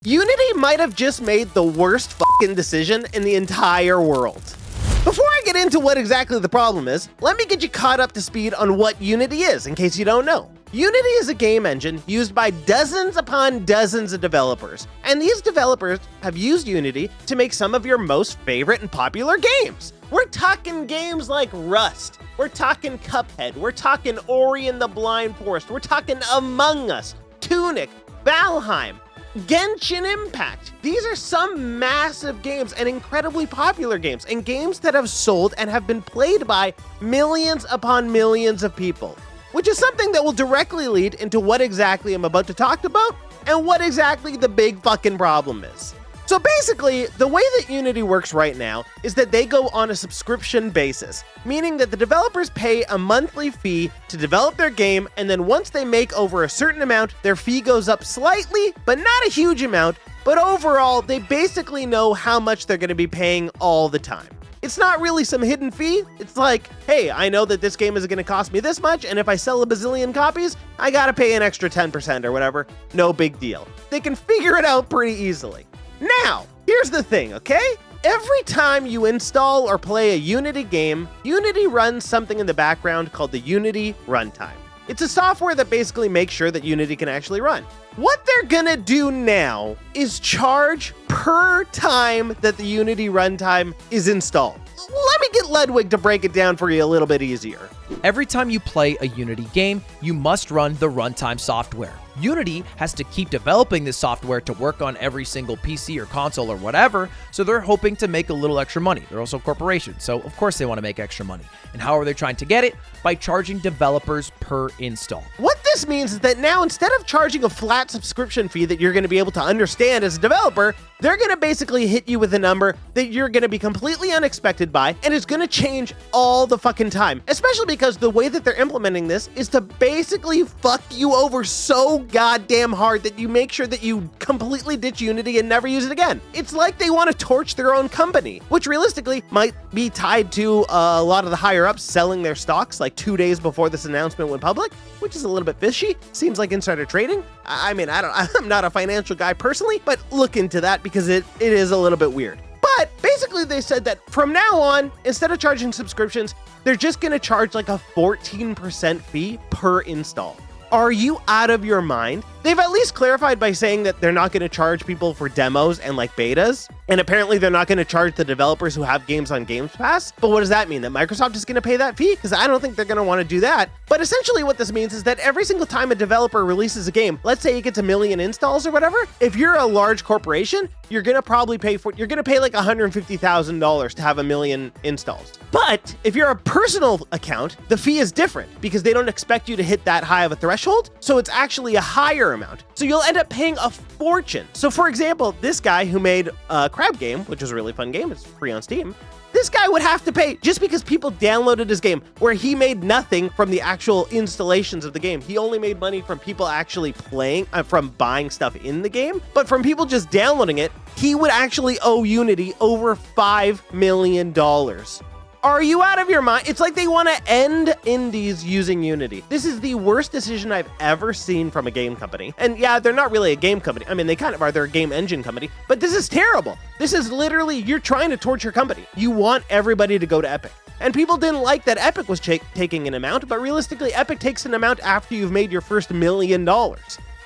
Unity might have just made the worst fucking decision in the entire world. Before I get into what exactly the problem is, let me get you caught up to speed on what Unity is, in case you don't know. Unity is a game engine used by dozens upon dozens of developers, and these developers have used Unity to make some of your most favorite and popular games. We're talking games like Rust, we're talking Cuphead, we're talking Ori and the Blind Forest, we're talking Among Us, Tunic, Valheim, Genshin Impact. These are some massive games and incredibly popular games, and games that have sold and have been played by millions upon millions of people, which is something that will directly lead into what exactly I'm about to talk about and what exactly the big fucking problem is. So basically, the way that Unity works right now is that they go on a subscription basis, meaning that the developers pay a monthly fee to develop their game, and then once they make over a certain amount, their fee goes up slightly, but not a huge amount, but overall, they basically know how much they're going to be paying all the time. It's not really some hidden fee. It's like, hey, I know that this game is going to cost me this much, and if I sell a bazillion copies, I got to pay an extra 10% or whatever. No big deal. They can figure it out pretty easily. Now, here's the thing, okay? Every time you install or play a Unity game, Unity runs something in the background called the Unity Runtime. It's a software that basically makes sure that Unity can actually run. What they're gonna do now is charge per time that the Unity Runtime is installed. Let me get Ludwig to break it down for you a little bit easier. Every time you play a Unity game, you must run the runtime software. Unity has to keep developing this software to work on every single PC or console or whatever, so they're hoping to make a little extra money. They're also a corporation, so of course they want to make extra money. And how are they trying to get it? By charging developers per install. What this means is that now, instead of charging a flat subscription fee that you're going to be able to understand as a developer, they're going to basically hit you with a number that you're going to be completely unexpected by, and it's going to change all the fucking time, especially because the way that they're implementing this is to basically fuck you over so goddamn hard that you make sure that you completely ditch Unity and never use it again. It's like they want to torch their own company, which realistically might be tied to a lot of the higher ups selling their stocks like 2 days before this announcement went public, which is a little bit fishy. Seems like insider trading. I mean, I'm not a financial guy personally, but look into that because it is a little bit weird. But basically they said that from now on, instead of charging subscriptions, they're just going to charge like a 14% fee per install. Are you out of your mind? They've at least clarified by saying that they're not going to charge people for demos and like betas. And apparently they're not going to charge the developers who have games on Games Pass. But what does that mean? That Microsoft is going to pay that fee? Because I don't think they're going to want to do that. But essentially what this means is that every single time a developer releases a game, let's say it gets 1 million installs or whatever, if you're a large corporation, you're going to probably pay like $150,000 to have 1 million installs. But if you're a personal account, the fee is different because they don't expect you to hit that high of a threshold. So it's actually a higher amount. So you'll end up paying a fortune. So for example, this guy who made a Crab Game, which is a really fun game, it's free on Steam, this guy would have to pay just because people downloaded his game, where he made nothing from the actual installations of the game. He only made money from people actually playing, from buying stuff in the game. But from people just downloading it, he would actually owe Unity over $5 million. Are you out of your mind? It's like they want to end indies using Unity. This is the worst decision I've ever seen from a game company. And yeah, they're not really a game company. I mean, they kind of are. They're a game engine company. But this is terrible. This is literally, you're trying to torch your company. You want everybody to go to Epic. And people didn't like that Epic was taking an amount, but realistically, Epic takes an amount after you've made your first $1 million.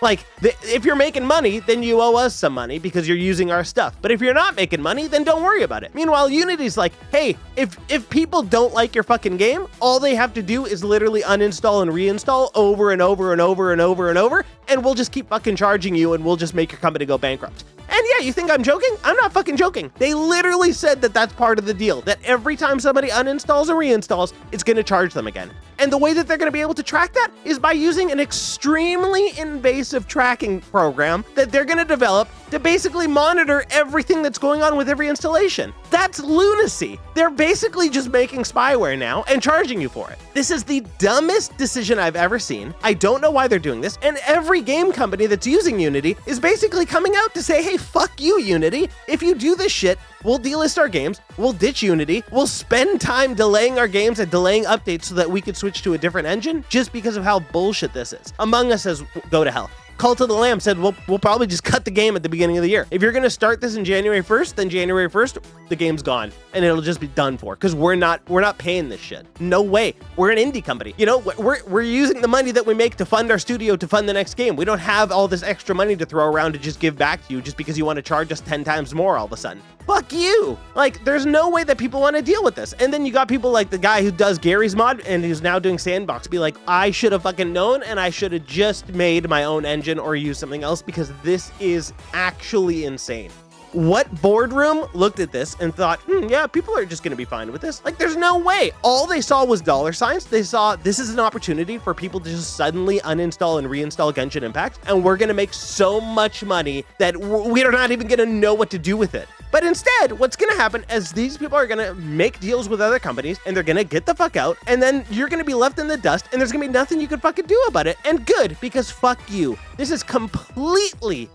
Like, if you're making money, then you owe us some money because you're using our stuff. But if you're not making money, then don't worry about it. Meanwhile, Unity's like, hey, if people don't like your fucking game, all they have to do is literally uninstall and reinstall over and over and over and over and over, and we'll just keep fucking charging you, and we'll just make your company go bankrupt. And yeah, you think I'm joking? I'm not fucking joking. They literally said that that's part of the deal, that every time somebody uninstalls or reinstalls, it's going to charge them again. And the way that they're going to be able to track that is by using an extremely invasive tracking program that they're going to develop to basically monitor everything that's going on with every installation. That's lunacy. They're basically just making spyware now and charging you for it. This is the dumbest decision I've ever seen. I don't know why they're doing this. And every game company that's using Unity is basically coming out to say, hey, fuck you, Unity. If you do this shit, we'll delist our games, we'll ditch Unity, we'll spend time delaying our games and delaying updates so that we could switch to a different engine just because of how bullshit this is. Among Us says, go to hell. Cult of the Lamb said, we'll probably just cut the game at the beginning of the year. If you're going to start this in January 1st, then January 1st, the game's gone and it'll just be done for because we're not paying this shit. No way. We're an indie company. You know, we're using the money that we make to fund our studio to fund the next game. We don't have all this extra money to throw around to just give back to you just because you want to charge us 10 times more all of a sudden. Fuck you. Like, there's no way that people want to deal with this. And then you got people like the guy who does Gary's mod and who's now doing Sandbox be like, I should have fucking known and I should have just made my own engine or used something else because this is actually insane. What boardroom looked at this and thought, yeah, people are just going to be fine with this? Like, there's no way. All they saw was dollar signs. They saw this is an opportunity for people to just suddenly uninstall and reinstall Genshin Impact, and we're going to make so much money that we're not even going to know what to do with it. But instead, what's going to happen is these people are going to make deals with other companies and they're going to get the fuck out. And then you're going to be left in the dust and there's going to be nothing you can fucking do about it. And good, because fuck you. This is completely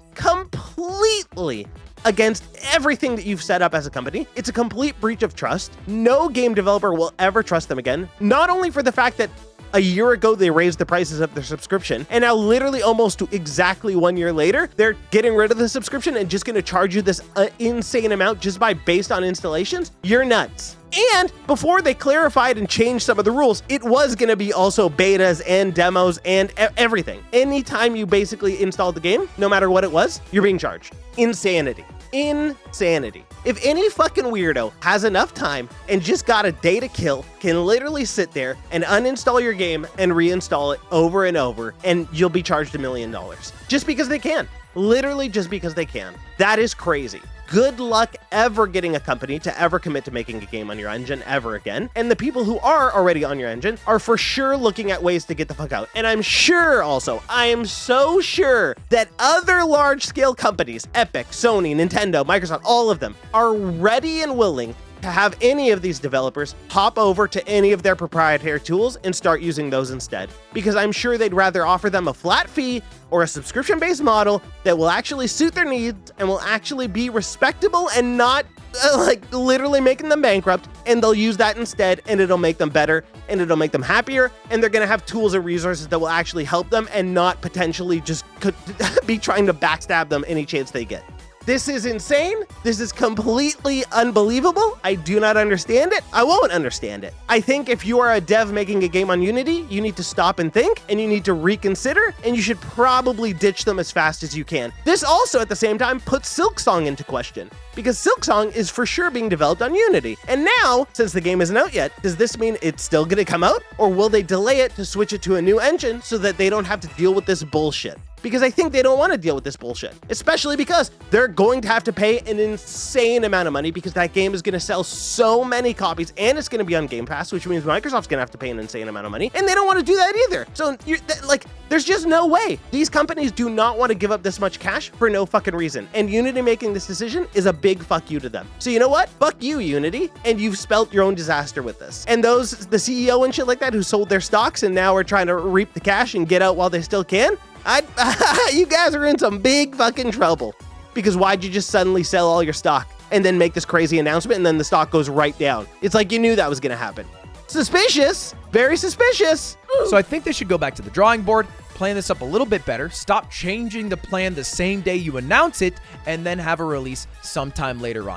against everything that you've set up as a company. It's a complete breach of trust. No game developer will ever trust them again. Not only for the fact that a year ago, they raised the prices of their subscription, and now literally almost exactly 1 year later, they're getting rid of the subscription and just gonna charge you this insane amount just based on installations. You're nuts. And before they clarified and changed some of the rules, it was going to be also betas and demos and everything. Anytime you basically installed the game, no matter what it was, you're being charged. Insanity. Insanity. If any fucking weirdo has enough time and just got a day to kill, can literally sit there and uninstall your game and reinstall it over and over, and you'll be charged $1 million. Just because they can. Literally just because they can. That is crazy. Good luck ever getting a company to ever commit to making a game on your engine ever again. And the people who are already on your engine are for sure looking at ways to get the fuck out. And I'm sure also, I am so sure that other large-scale companies, Epic, Sony, Nintendo, Microsoft, all of them, are ready and willing to have any of these developers hop over to any of their proprietary tools and start using those instead. Because I'm sure they'd rather offer them a flat fee or a subscription-based model that will actually suit their needs and will actually be respectable and not like literally making them bankrupt, and they'll use that instead and it'll make them better and it'll make them happier, and they're gonna have tools and resources that will actually help them and not potentially just be trying to backstab them any chance they get. This is insane. This is completely unbelievable. I do not understand it. I won't understand it. I think if you are a dev making a game on Unity, you need to stop and think, and you need to reconsider, and you should probably ditch them as fast as you can. This also, at the same time, puts Silksong into question, because Silksong is for sure being developed on Unity. And now, since the game isn't out yet, does this mean it's still gonna come out? Or will they delay it to switch it to a new engine so that they don't have to deal with this bullshit? Because I think they don't want to deal with this bullshit, especially because they're going to have to pay an insane amount of money because that game is going to sell so many copies and it's going to be on Game Pass, which means Microsoft's going to have to pay an insane amount of money, and they don't want to do that either. So there's just no way. These companies do not want to give up this much cash for no fucking reason, and Unity making this decision is a big fuck you to them. So you know what? Fuck you, Unity, and you've spelt your own disaster with this. And the CEO and shit like that who sold their stocks and now are trying to reap the cash and get out while they still can, you guys are in some big fucking trouble. Because why'd you just suddenly sell all your stock and then make this crazy announcement and then the stock goes right down? It's like you knew that was gonna happen. Suspicious, very suspicious. So I think they should go back to the drawing board, plan this up a little bit better, stop changing the plan the same day you announce it, and then have a release sometime later on.